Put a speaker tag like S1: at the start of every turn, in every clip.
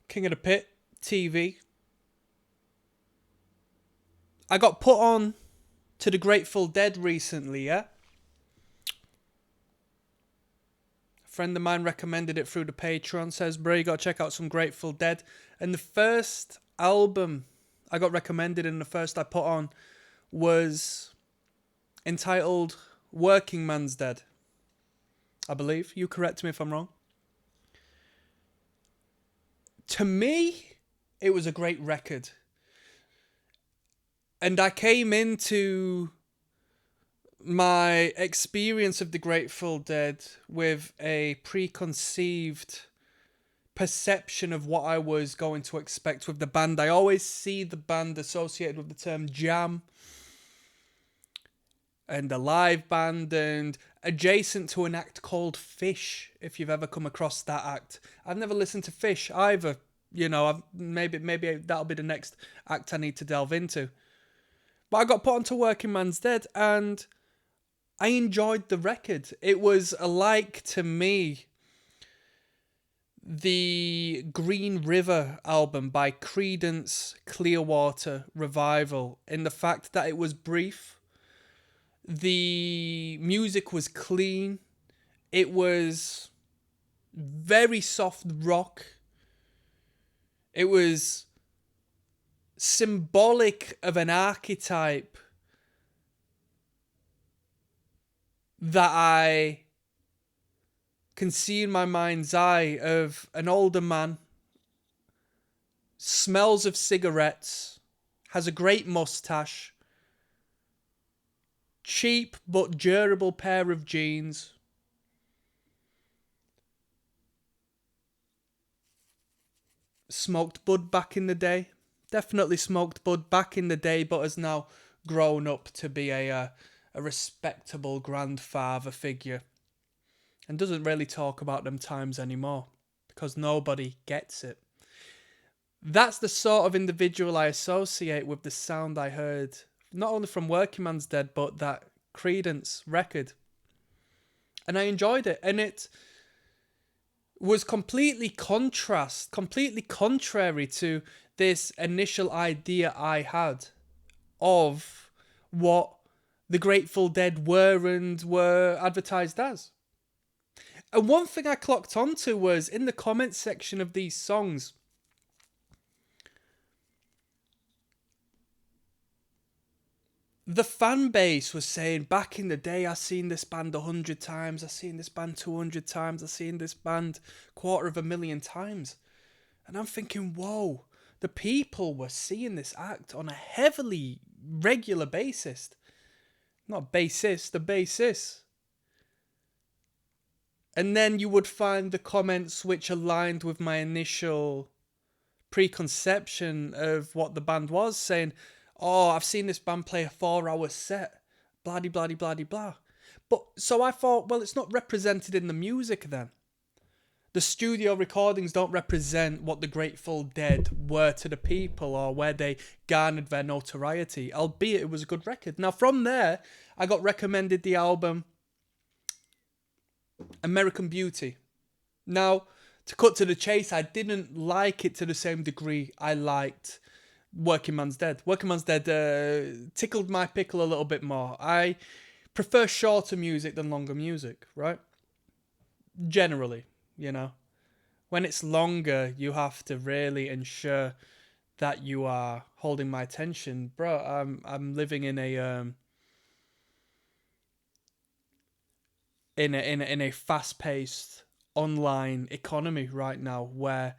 S1: King of the Pit TV. I got put on to the Grateful Dead recently, yeah? A friend of mine recommended it through the Patreon, says, bro, you gotta check out some Grateful Dead. And the first album I got recommended and the first I put on was entitled Working Man's Dead, I believe. You correct me if I'm wrong. To me, it was a great record. And I came into my experience of the Grateful Dead with a preconceived perception of what I was going to expect with the band. I always see the band associated with the term jam and a live band and adjacent to an act called Fish, if you've ever come across that act. I've never listened to Fish either. You know, maybe that'll be the next act I need to delve into. But I got put onto Working Man's Dead and I enjoyed the record. It was alike to me the Green River album by Creedence Clearwater Revival in the fact that it was brief. The music was clean. It was very soft rock. It was symbolic of an archetype that I can see in my mind's eye of an older man, smells of cigarettes, has a great mustache, cheap but durable pair of jeans, smoked bud back in the day, definitely smoked bud back in the day, but has now grown up to be a respectable grandfather figure and doesn't really talk about them times anymore because nobody gets it. That's the sort of individual I associate with the sound I heard, not only from Working Man's Dead, but that Creedence record. And I enjoyed it. And it was completely contrary to this initial idea I had of what the Grateful Dead were advertised as. And one thing I clocked onto was in the comments section of these songs, the fan base was saying, back in the day, I've seen this band 100 times, I've seen this band 200 times, I've seen this band 250,000 times. And I'm thinking, whoa, the people were seeing this act on a heavily regular basis. Not bassist, the bassist. And then you would find the comments which aligned with my initial preconception of what the band was, saying, oh, I've seen this band play a 4-hour set, blah, blah, blah, blah, blah. But so I thought, well, it's not represented in the music then. The studio recordings don't represent what the Grateful Dead were to the people or where they garnered their notoriety, albeit it was a good record. Now, from there, I got recommended the album American Beauty. Now, to cut to the chase, I didn't like it to the same degree I liked Working Man's Dead. Working Man's Dead tickled my pickle a little bit more. I prefer shorter music than longer music, right? Generally, you know. When it's longer, you have to really ensure that you are holding my attention. Bro, I'm living in a fast-paced online economy right now where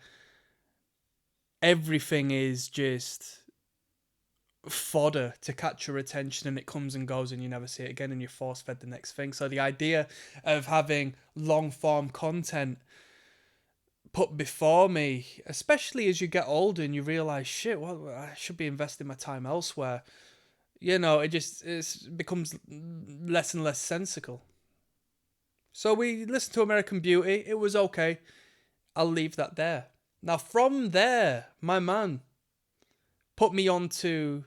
S1: everything is just fodder to catch your attention and it comes and goes and you never see it again and you're force-fed the next thing. So the idea of having long-form content put before me, especially as you get older and you realise, shit, well, I should be investing my time elsewhere. You know, it becomes less and less sensical. So we listened to American Beauty. It was okay. I'll leave that there. Now, from there, my man put me onto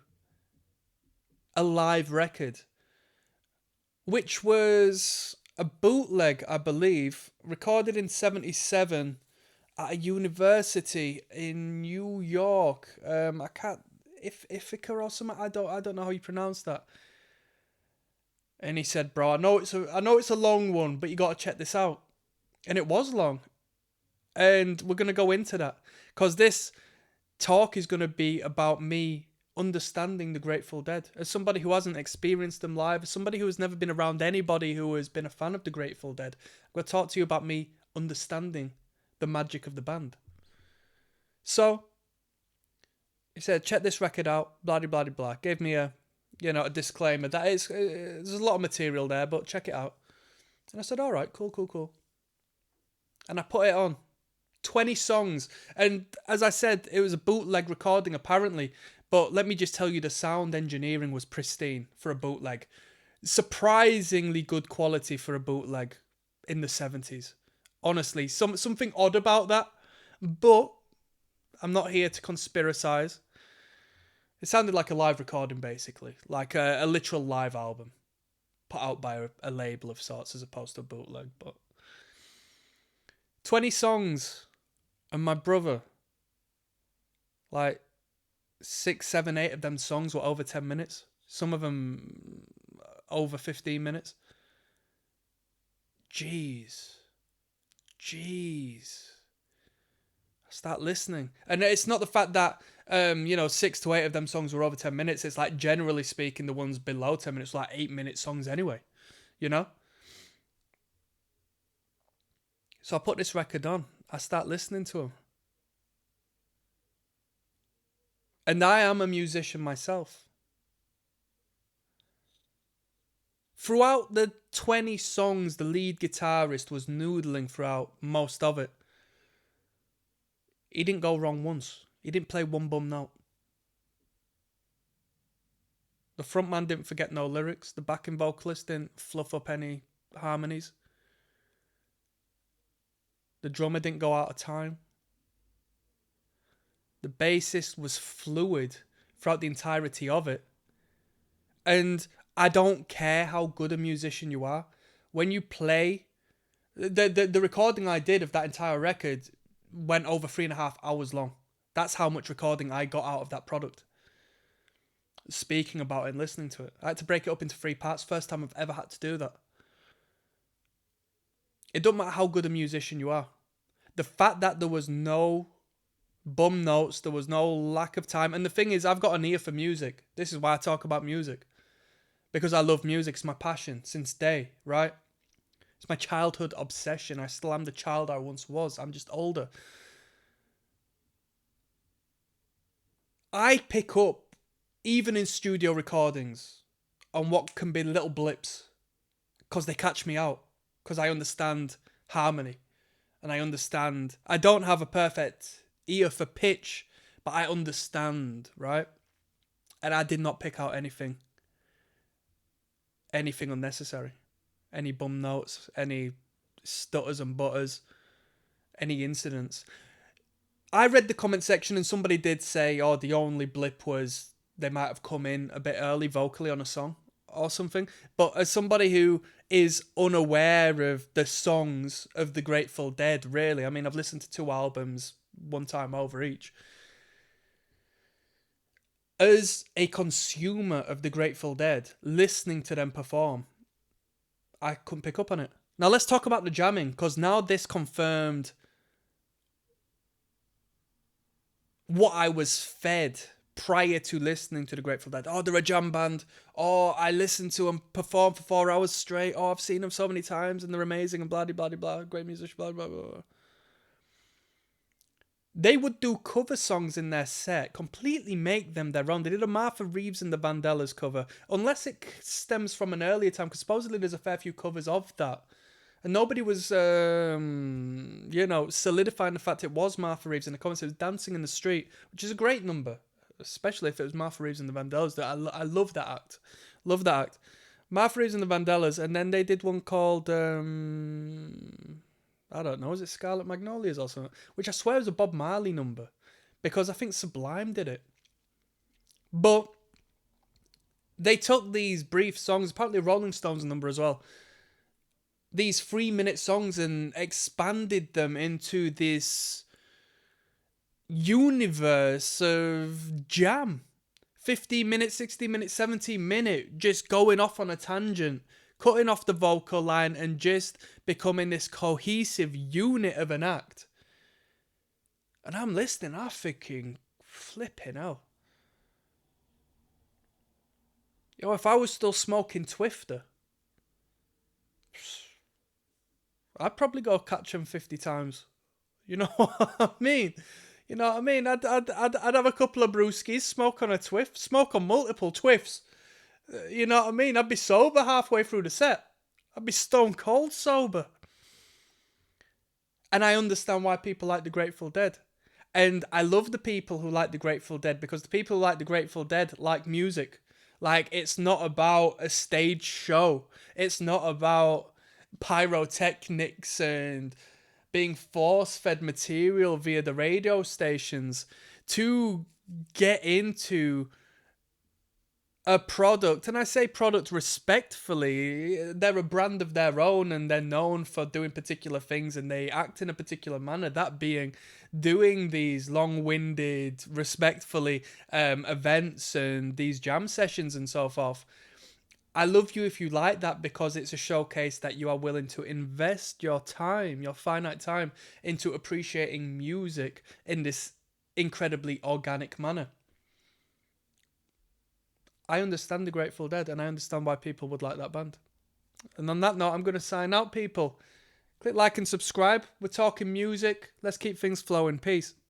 S1: a live record, which was a bootleg, I believe, recorded in 1977 at a university in New York. I can't, if Ithaca or something. I don't know how you pronounce that. And he said, "Bro, I know it's a long one, but you got to check this out." And it was long, and we're gonna go into that because this talk is gonna be about me understanding the Grateful Dead as somebody who hasn't experienced them live, as somebody who has never been around anybody who has been a fan of the Grateful Dead. I'm gonna talk to you about me understanding the magic of the band. So he said, "Check this record out." Blah blah blah blah. Gave me a disclaimer that is there's a lot of material there, but check it out. And I said, "All right, cool." And I put it on. 20 songs. And as I said, it was a bootleg recording apparently. But let me just tell you, the sound engineering was pristine for a bootleg. Surprisingly good quality for a bootleg in the 70s. Honestly, something odd about that. But I'm not here to conspiracize. It sounded like a live recording, basically. Like a literal live album. Put out by a label of sorts as opposed to a bootleg. But 20 songs. And my brother, like 6, 7, 8 of them songs were over 10 minutes. Some of them over 15 minutes. Jeez. I start listening. And it's not the fact that, 6 to 8 of them songs were over 10 minutes. It's like, generally speaking, the ones below 10 minutes, like 8-minute songs anyway. You know? So I put this record on. I start listening to them. And I am a musician myself. Throughout the 20 songs, the lead guitarist was noodling throughout most of it. He didn't go wrong once. He didn't play one bum note. The frontman didn't forget no lyrics. The backing vocalist didn't fluff up any harmonies. The drummer didn't go out of time. The bassist was fluid throughout the entirety of it. And I don't care how good a musician you are. When you play, the recording I did of that entire record went over 3.5 hours long. That's how much recording I got out of that product. Speaking about it and listening to it. I had to break it up into 3 parts. First time I've ever had to do that. It doesn't matter how good a musician you are. The fact that there was no bum notes, there was no lack of time. And the thing is, I've got an ear for music. This is why I talk about music. Because I love music. It's my passion since day, right? It's my childhood obsession. I still am the child I once was. I'm just older. I pick up, even in studio recordings, on what can be little blips. Because they catch me out. Because I understand harmony. And I don't have a perfect ear for pitch, but I understand, right? And I did not pick out anything unnecessary. Any bum notes, any stutters and butters, any incidents. I read the comment section and somebody did say, oh, the only blip was they might have come in a bit early vocally on a song or something. But as somebody who is unaware of the songs of the Grateful Dead, really, I mean, I've listened to 2 albums one time over each. As a consumer of the Grateful Dead, listening to them perform, I couldn't pick up on it. Now let's talk about the jamming, because now this confirmed what I was fed prior to listening to the Grateful Dead. Oh, they're a jam band. Oh, I listened to them perform for 4 hours straight. Oh, I've seen them so many times and they're amazing and blah, blah, blah, blah. Great musician, blah, blah, blah. They would do cover songs in their set, completely make them their own. They did a Martha Reeves and the Vandellas cover, unless it stems from an earlier time, because supposedly there's a fair few covers of that. And nobody was, solidifying the fact it was Martha Reeves. In the comments, it was Dancing in the Street, which is a great number, especially if it was Martha Reeves and the Vandellas. I love that act. Love that act. Martha Reeves and the Vandellas, and then they did one called, I don't know, is it Scarlet Magnolias or something? Which I swear is a Bob Marley number, because I think Sublime did it. But they took these brief songs, apparently Rolling Stones number as well, these 3-minute songs, and expanded them into this universe of jam. 15 minutes, 60 minutes, 70-minute, just going off on a tangent, cutting off the vocal line and just becoming this cohesive unit of an act. And I'm listening, I'm thinking, flipping out. If I was still smoking Twifter, I'd probably go catch them 50 times. You know what I mean? You know what I mean? I'd have a couple of brewskis, smoke on a Twiff, smoke on multiple Twiffs. You know what I mean? I'd be sober halfway through the set. I'd be stone cold sober. And I understand why people like the Grateful Dead. And I love the people who like the Grateful Dead, because the people who like the Grateful Dead like music. Like, it's not about a stage show. It's not about pyrotechnics and being force-fed material via the radio stations. To get into a product, and I say product respectfully, they're a brand of their own and they're known for doing particular things and they act in a particular manner, that being doing these long-winded, respectfully, events and these jam sessions and so forth. I love you if you like that, because it's a showcase that you are willing to invest your time, your finite time, into appreciating music in this incredibly organic manner. I understand the Grateful Dead, and I understand why people would like that band. And on that note, I'm going to sign out, people. Click like and subscribe. We're talking music. Let's keep things flowing. Peace.